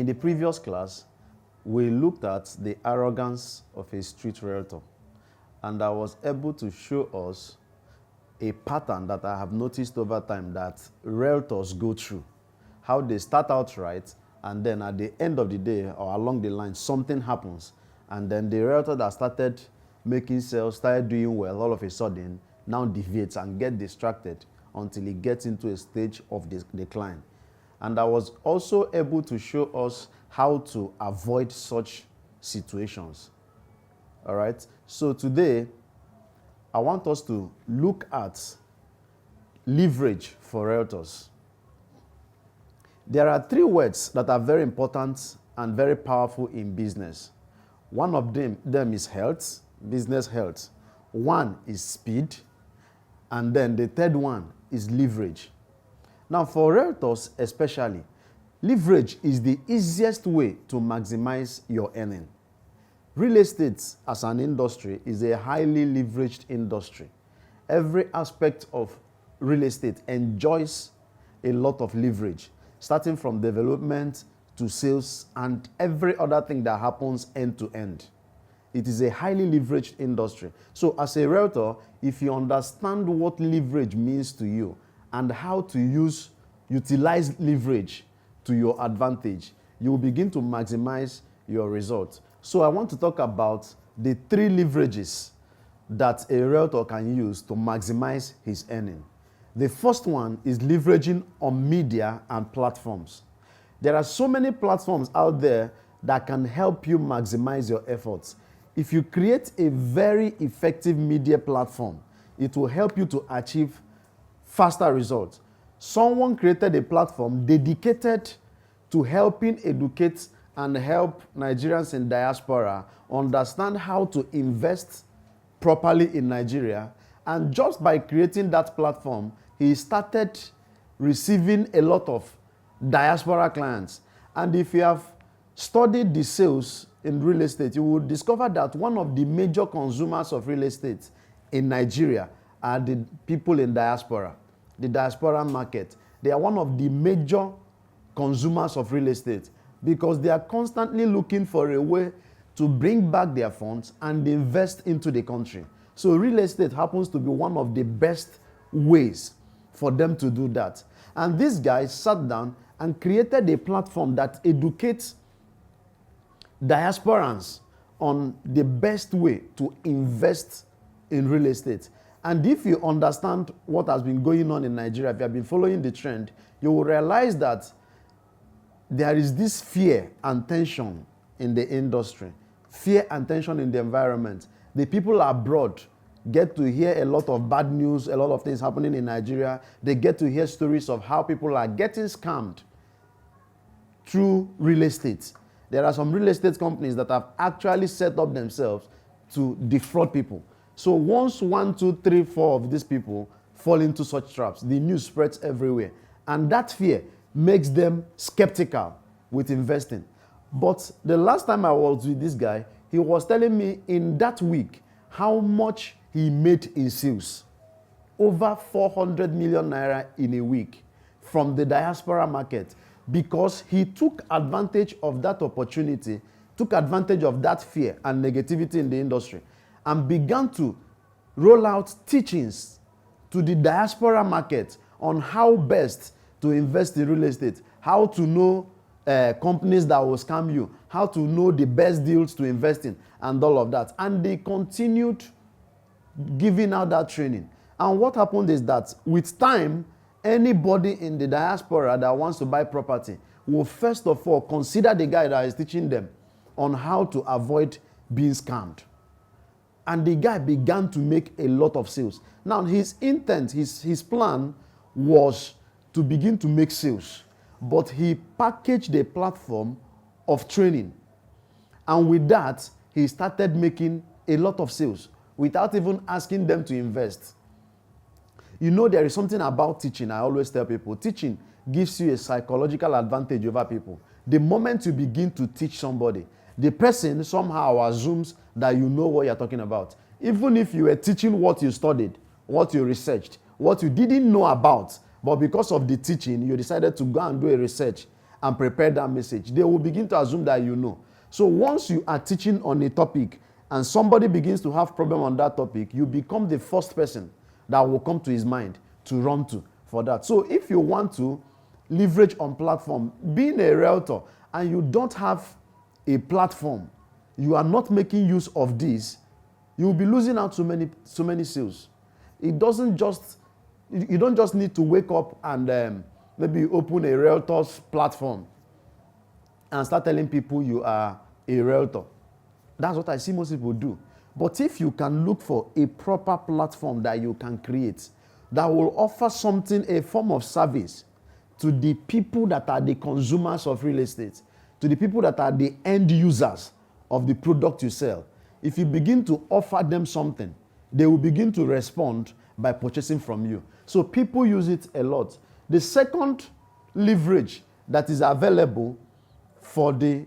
In the previous class, we looked at the arrogance of a street realtor, and I was able to show us a pattern that I have noticed over time that realtors go through. How they start out right, and then at the end of the day or along the line, something happens. And then the realtor that started making sales, started doing well, all of a sudden, now deviates and get distracted until he gets into a stage of decline. And I was also able to show us how to avoid such situations. All right? So today, I want us to look at leverage for realtors. There are three words that are very important and very powerful in business. One of them is health, business health. One is speed. And then the third one is leverage. Now, for realtors especially, leverage is the easiest way to maximize your earning. Real estate as an industry is a highly leveraged industry. Every aspect of real estate enjoys a lot of leverage, starting from development to sales and every other thing that happens end to end. It is a highly leveraged industry. So as a realtor, if you understand what leverage means to you and how to utilize leverage to your advantage, you will begin to maximize your results. So I want to talk about the three leverages that a realtor can use to maximize his earning. The first one is leveraging on media and platforms. There are so many platforms out there that can help you maximize your efforts. If you create a very effective media platform, it will help you to achieve faster results. Someone created a platform dedicated to helping educate and help Nigerians in diaspora understand how to invest properly in Nigeria. And just by creating that platform, he started receiving a lot of diaspora clients. And if you have studied the sales in real estate, you will discover that one of the major consumers of real estate in Nigeria are the people in diaspora, the diaspora market. They are one of the major consumers of real estate because they are constantly looking for a way to bring back their funds and invest into the country. So real estate happens to be one of the best ways for them to do that. And these guys sat down and created a platform that educates diasporans on the best way to invest in real estate. And if you understand what has been going on in Nigeria, if you have been following the trend, you will realize that there is this fear and tension in the industry, fear and tension in the environment. The people abroad get to hear a lot of bad news, a lot of things happening in Nigeria. They get to hear stories of how people are getting scammed through real estate. There are some real estate companies that have actually set up themselves to defraud people. So once 1, 2, 3, 4 of these people fall into such traps, the news spreads everywhere. And that fear makes them skeptical with investing. But the last time I was with this guy, he was telling me in that week how much he made in sales. Over 400 million naira in a week from the diaspora market because he took advantage of that opportunity, took advantage of that fear and negativity in the industry, and began to roll out teachings to the diaspora market on how best to invest in real estate, how to know companies that will scam you, how to know the best deals to invest in, and all of that. And they continued giving out that training. And what happened is that with time, anybody in the diaspora that wants to buy property will first of all consider the guy that is teaching them on how to avoid being scammed. And the guy began to make a lot of sales. Now, his intent, his plan was to begin to make sales. But he packaged a platform of training. And with that, he started making a lot of sales without even asking them to invest. You know, there is something about teaching. I always tell people, teaching gives you a psychological advantage over people. The moment you begin to teach somebody, the person somehow assumes that you know what you're talking about. Even if you were teaching what you studied, what you researched, what you didn't know about, but because of the teaching, you decided to go and do a research and prepare that message, they will begin to assume that you know. So once you are teaching on a topic and somebody begins to have problem on that topic, you become the first person that will come to his mind to run to for that. So if you want to leverage on platform, being a realtor and you don't have a platform, you are not making use of this, you will be losing out so many sales. It doesn't just, you don't just need to wake up and maybe open a realtor's platform and start telling people you are a realtor. That's what I see most people do. But if you can look for a proper platform that you can create that will offer something, a form of service to the people that are the consumers of real estate, to the people that are the end users of the product you sell, if you begin to offer them something, they will begin to respond by purchasing from you. So people use it a lot. The second leverage that is available for the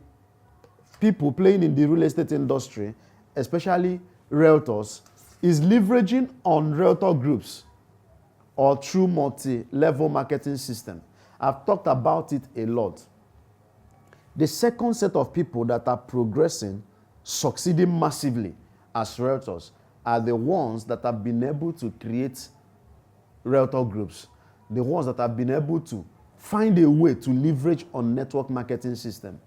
people playing in the real estate industry, especially realtors, is leveraging on realtor groups or through multi-level marketing system. I've talked about it a lot. The second set of people that are progressing, succeeding massively as realtors, are the ones that have been able to create realtor groups, the ones that have been able to find a way to leverage on network marketing system.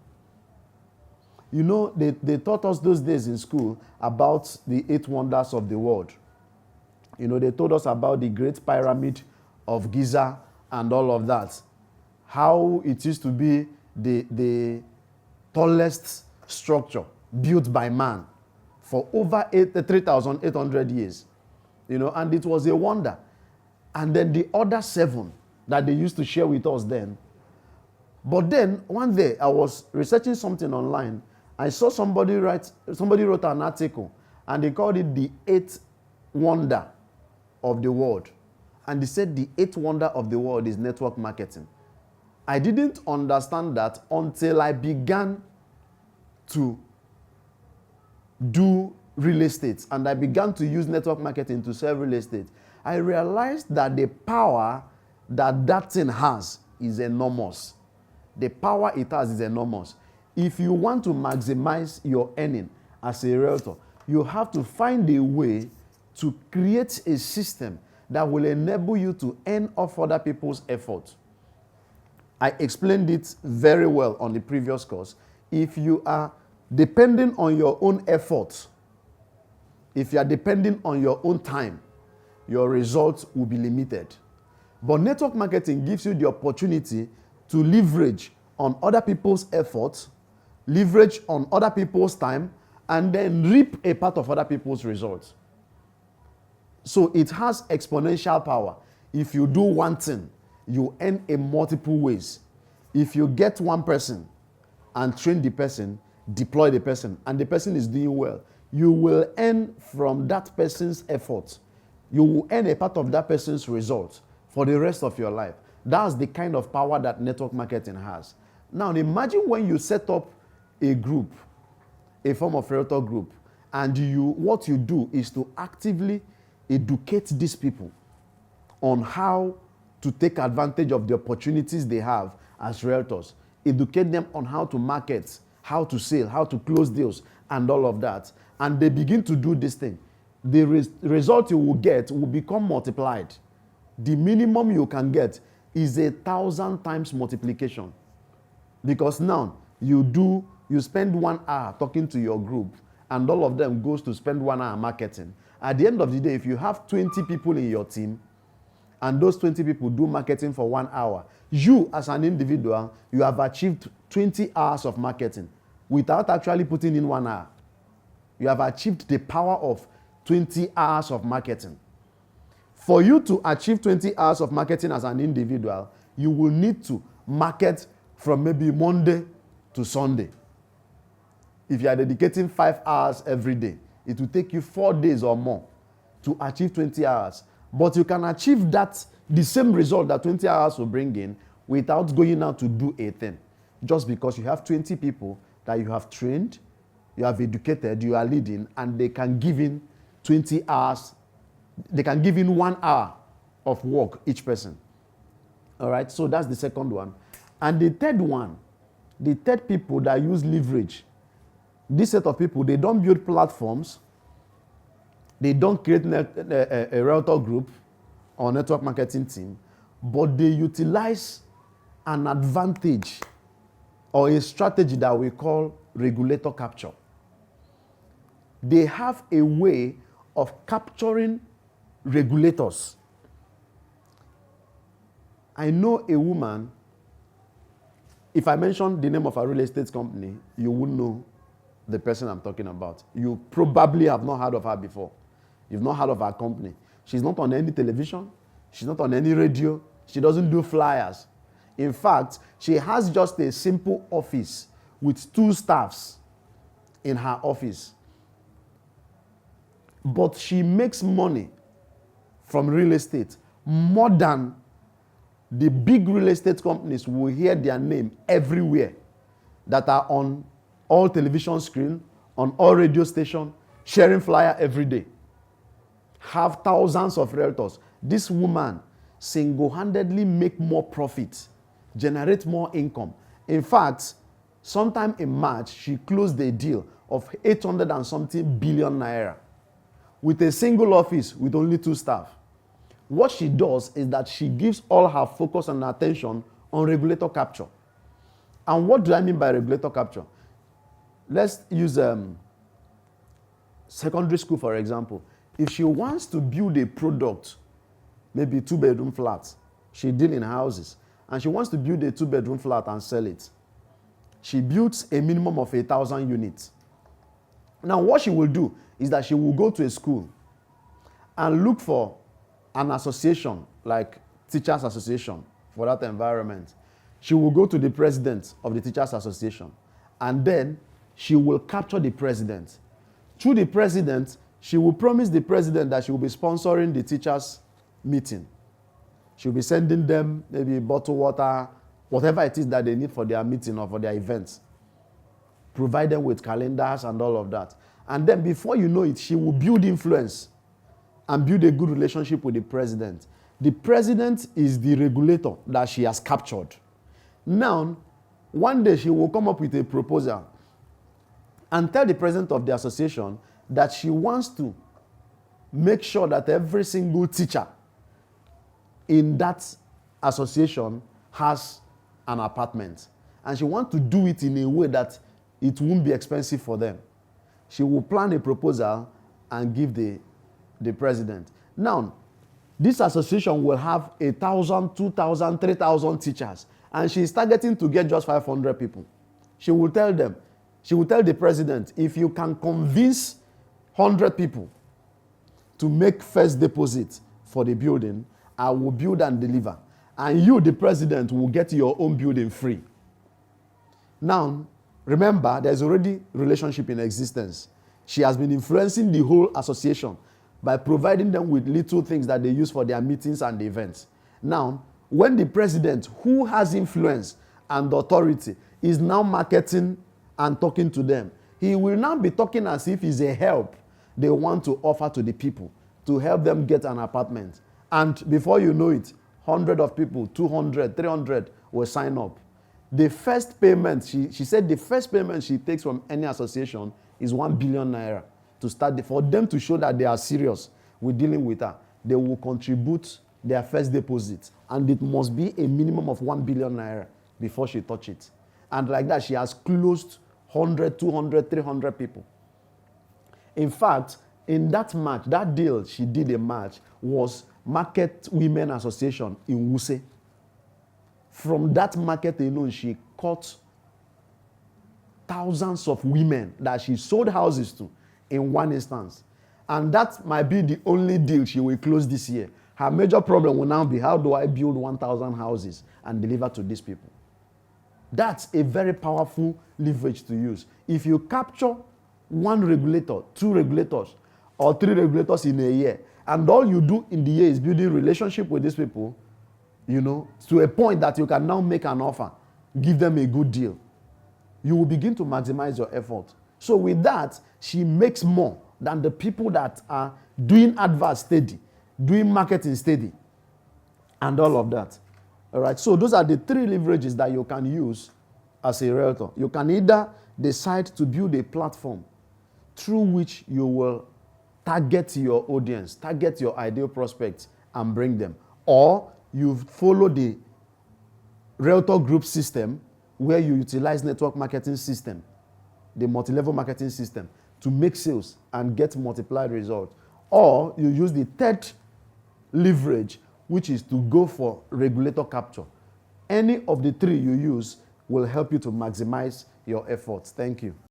You know, they taught us those days in school about the 8 wonders of the world. You know, they told us about the Great Pyramid of Giza and all of that. How it used to be the tallest structure built by man for over 3,800 years. You know, and it was a wonder. And then the other 7 that they used to share with us then. But then one day I was researching something online. I saw somebody wrote an article and they called it the 8th wonder of the world. And they said the 8th wonder of the world is network marketing. I didn't understand that until I began to do real estate and I began to use network marketing to sell real estate. I realized that the power that thing has is enormous. The power it has is enormous. If you want to maximize your earning as a realtor, you have to find a way to create a system that will enable you to earn off other people's effort. I explained it very well on the previous course. If you are depending on your own effort, if you are depending on your own time, your results will be limited. But network marketing gives you the opportunity to leverage on other people's efforts, leverage on other people's time, and then reap a part of other people's results. So it has exponential power. If you do one thing, you earn in multiple ways. If you get one person and train the person, deploy the person, and the person is doing well, you will earn from that person's effort. You will earn a part of that person's result for the rest of your life. That's the kind of power that network marketing has. Now imagine when you set up a group, a form of realtor group, and what you do is to actively educate these people on how to take advantage of the opportunities they have as realtors. Educate them on how to market, how to sell, how to close deals, and all of that. And they begin to do this thing. The result you will get will become multiplied. The minimum you can get is 1,000 times multiplication. Because now you spend 1 hour talking to your group, and all of them goes to spend 1 hour marketing. At the end of the day, if you have 20 people in your team, and those 20 people do marketing for 1 hour, you as an individual, you have achieved 20 hours of marketing without actually putting in 1 hour. You have achieved the power of 20 hours of marketing. For you to achieve 20 hours of marketing as an individual, you will need to market from maybe Monday to Sunday. If you are dedicating 5 hours every day, it will take you 4 days or more to achieve 20 hours. But you can achieve the same result that 20 hours will bring in without going out to do a thing. Just because you have 20 people that you have trained, you have educated, you are leading, and they can give in 20 hours, they can give in 1 hour of work each person. All right, so that's the second one. And the third one, the third people that use leverage, this set of people, they don't build platforms, they don't create a realtor group or network marketing team, but they utilize an advantage or a strategy that we call regulator capture. They have a way of capturing regulators. I know a woman, if I mention the name of a real estate company, you wouldn't know the person I'm talking about. You probably have not heard of her before. You've not heard of her company. She's not on any television. She's not on any radio. She doesn't do flyers. In fact, she has just a simple office with 2 staffs in her office. But she makes money from real estate more than the big real estate companies will hear their name everywhere, that are on all television screen, on all radio stations, sharing flyer every day. Have thousands of realtors. This woman single-handedly make more profit, generate more income. In fact, sometime in March, she closed a deal of 800 and something billion naira with a single office with only 2 staff. What she does is that she gives all her focus and attention on regulator capture. And what do I mean by regulator capture? Let's use secondary school, for example. If she wants to build a product, maybe 2-bedroom flat, she deals in houses, and she wants to build a 2-bedroom flat and sell it. She builds a minimum of 1,000 units. Now, what she will do is that she will go to a school and look for an association, like Teachers Association, for that environment. She will go to the president of the Teachers Association, and then she will capture the president. Through the president, she will promise the president that she will be sponsoring the teachers' meeting. She will be sending them maybe bottled water, whatever it is that they need for their meeting or for their events. Provide them with calendars and all of that. And then before you know it, she will build influence and build a good relationship with the president. The president is the regulator that she has captured. Now, one day she will come up with a proposal and tell the president of the association that she wants to make sure that every single teacher in that association has an apartment. And she wants to do it in a way that it won't be expensive for them. She will plan a proposal and give the president. Now, this association will have 1,000, 2,000, 3,000 teachers, and she is targeting to get just 500 people. She will tell the president, if you can convince 100 people to make first deposit for the building, I will build and deliver. And you, the president, will get your own building free. Now, remember, there's already relationship in existence. She has been influencing the whole association by providing them with little things that they use for their meetings and events. Now, when the president, who has influence and authority, is now marketing and talking to them, he will now be talking as if it's a help they want to offer to the people to help them get an apartment. And before you know it, 100 of people, 200, 300 will sign up. The first payment, she said the first payment she takes from any association is 1 billion naira to start. For them to show that they are serious with dealing with her, they will contribute their first deposit. And it must be a minimum of 1 billion naira before she touch it. And like that, she has closed 100, 200, 300 people. In fact, in that match, that deal she did a match was Market Women Association in Wuse. From that market alone, she caught thousands of women that she sold houses to in one instance. And that might be the only deal she will close this year. Her major problem will now be, how do I build 1,000 houses and deliver to these people? That's a very powerful leverage to use. If you capture 1 regulator, 2 regulators, or 3 regulators in a year, and all you do in the year is building relationship with these people, to a point that you can now make an offer, give them a good deal, you will begin to maximize your effort. So with that, she makes more than the people that are doing adverts steady, doing marketing steady, and all of that. All right. So those are the three leverages that you can use as a realtor. You can either decide to build a platform through which you will target your audience, target your ideal prospects, and bring them. Or you follow the realtor group system where you utilize network marketing system, the multi-level marketing system, to make sales and get multiplied results. Or you use the third leverage, which is to go for regulator capture. Any of the three you use will help you to maximize your efforts. Thank you.